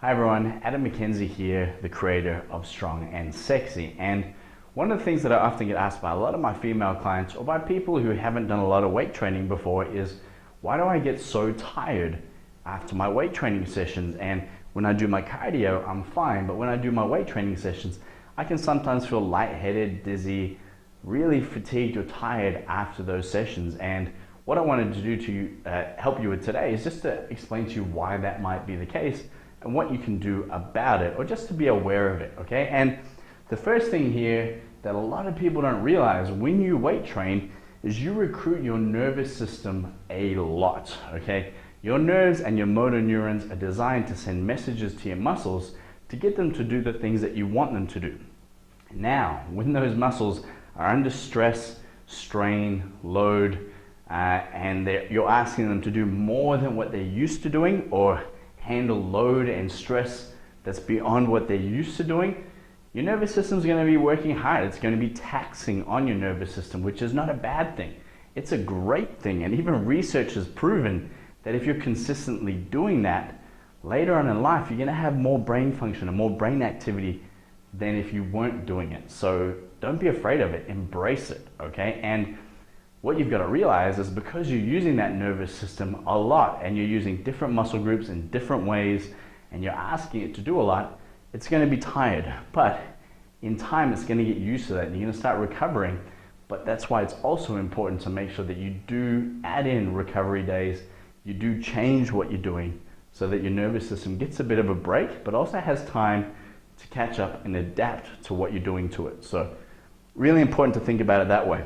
Hi everyone, Adam McKenzie here, the creator of Strong and Sexy. And one of the things that I often get asked by a lot of my female clients or by people who haven't done a lot of weight training before is, why do I get so tired after my weight training sessions? And when I do my cardio, I'm fine, but when I do my weight training sessions, I can sometimes feel lightheaded, dizzy, really fatigued or tired after those sessions. And what I wanted to do to help you with today is just to explain to you why that might be the case and what you can do about it, or just to be aware of it, okay? And the first thing here that a lot of people don't realize when you weight train is you recruit your nervous system a lot, okay? Your nerves and your motor neurons are designed to send messages to your muscles to get them to do the things that you want them to do. Now, when those muscles are under stress, strain, load, and you're asking them to do more than what they're used to doing, or handle load and stress that's beyond what they're used to doing, your nervous system is going to be working hard. It's going to be taxing on your nervous system, which is not a bad thing. It's a great thing. And even research has proven that if you're consistently doing that, later on in life, you're going to have more brain function and more brain activity than if you weren't doing it. So don't be afraid of it. Embrace it, okay? And what you've got to realize is because you're using that nervous system a lot and you're using different muscle groups in different ways and you're asking it to do a lot, it's going to be tired. But in time, it's going to get used to that and you're going to start recovering. But that's why it's also important to make sure that you do add in recovery days, you do change what you're doing so that your nervous system gets a bit of a break, but also has time to catch up and adapt to what you're doing to it. So really important to think about it that way.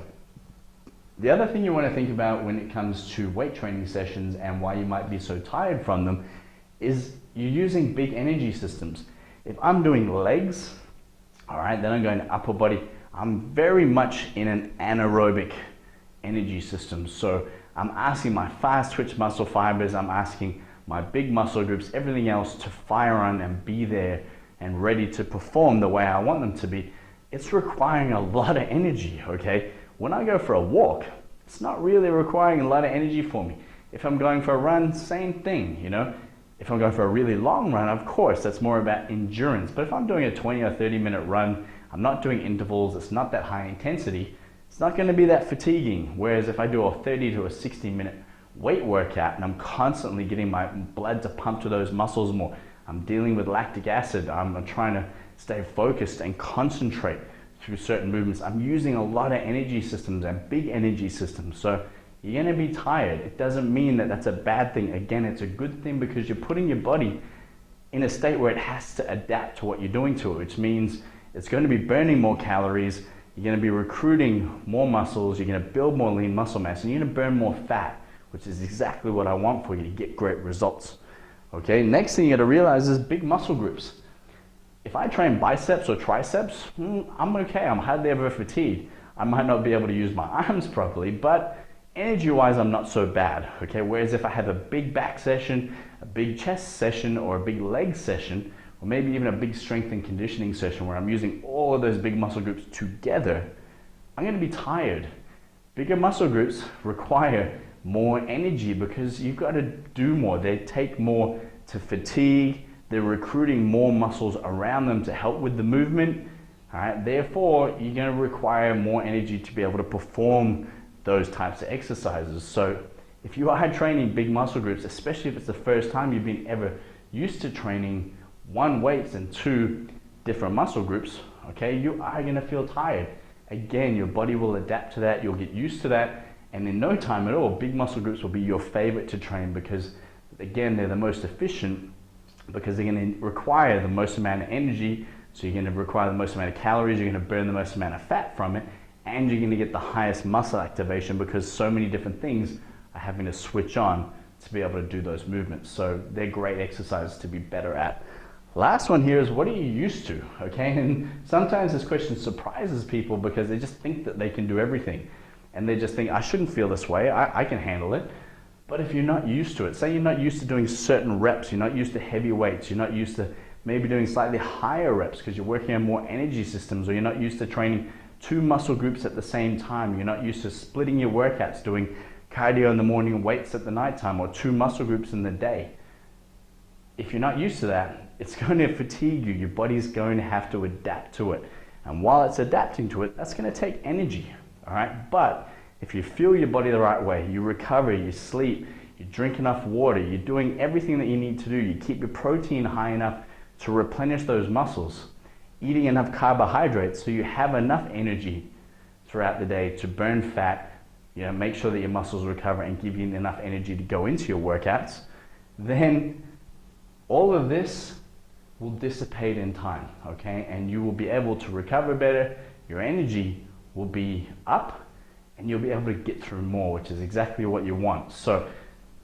The other thing you want to think about when it comes to weight training sessions and why you might be so tired from them is you're using big energy systems. If I'm doing legs, all right, then I'm going to upper body. I'm very much in an anaerobic energy system. So I'm asking my fast twitch muscle fibers, I'm asking my big muscle groups, everything else to fire on and be there and ready to perform the way I want them to be. It's requiring a lot of energy, okay? When I go for a walk, it's not really requiring a lot of energy for me. If I'm going for a run, same thing, you know? If I'm going for a really long run, of course, that's more about endurance. But if I'm doing a 20 or 30-minute run, I'm not doing intervals, it's not that high intensity, it's not gonna be that fatiguing. Whereas if I do a 30 to a 60-minute weight workout and I'm constantly getting my blood to pump to those muscles more, I'm dealing with lactic acid, I'm trying to stay focused and concentrate through certain movements. I'm using a lot of energy systems and big energy systems. So you're gonna be tired. It doesn't mean that that's a bad thing. Again, it's a good thing because you're putting your body in a state where it has to adapt to what you're doing to it, which means it's going to be burning more calories, you're gonna be recruiting more muscles, you're gonna build more lean muscle mass, and you're gonna burn more fat, which is exactly what I want for you to get great results. Okay, next thing you gotta realize is big muscle groups. If I train biceps or triceps, I'm okay, I'm hardly ever fatigued. I might not be able to use my arms properly, but energy-wise, I'm not so bad, okay? Whereas if I have a big back session, a big chest session, or a big leg session, or maybe even a big strength and conditioning session where I'm using all of those big muscle groups together, I'm gonna be tired. Bigger muscle groups require more energy because you've got to do more. They take more to fatigue. They're recruiting more muscles around them to help with the movement. All right? Therefore, you're going to require more energy to be able to perform those types of exercises. So if you are training big muscle groups, especially if it's the first time you've been ever used to training one weights and two different muscle groups, okay, you are going to feel tired. Again, your body will adapt to that. You'll get used to that. And in no time at all, big muscle groups will be your favorite to train because, again, they're the most efficient because they're going to require the most amount of energy, so you're going to require the most amount of calories, you're going to burn the most amount of fat from it, and you're going to get the highest muscle activation because so many different things are having to switch on to be able to do those movements. So they're great exercises to be better at. Last one here is, what are you used to, okay? And sometimes this question surprises people because they just think that they can do everything. And they just think, I shouldn't feel this way, I can handle it. But if you're not used to it, say you're not used to doing certain reps, you're not used to heavy weights, you're not used to maybe doing slightly higher reps because you're working on more energy systems, or you're not used to training two muscle groups at the same time, you're not used to splitting your workouts, doing cardio in the morning and weights at the nighttime, or two muscle groups in the day. if you're not used to that, it's going to fatigue you. Your body's going to have to adapt to it. And while it's adapting to it, that's going to take energy, all right? But if you fuel your body the right way, you recover, you sleep, you drink enough water, you're doing everything that you need to do, you keep your protein high enough to replenish those muscles, eating enough carbohydrates so you have enough energy throughout the day to burn fat, make sure that your muscles recover and give you enough energy to go into your workouts, then all of this will dissipate in time, okay? And you will be able to recover better, your energy will be up, and you'll be able to get through more, which is exactly what you want. So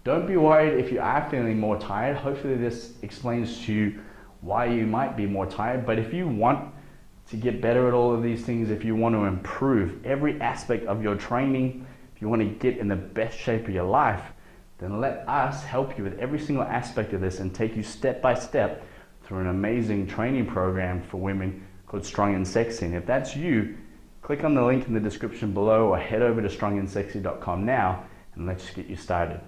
don't be worried if you are feeling more tired. Hopefully this explains to you why you might be more tired. But if you want to get better at all of these things, if you want to improve every aspect of your training, if you want to get in the best shape of your life, then let us help you with every single aspect of this and take you step by step through an amazing training program for women called Strong and Sexy. And if that's you, click on the link in the description below or head over to strongnsexy.com now and let's get you started.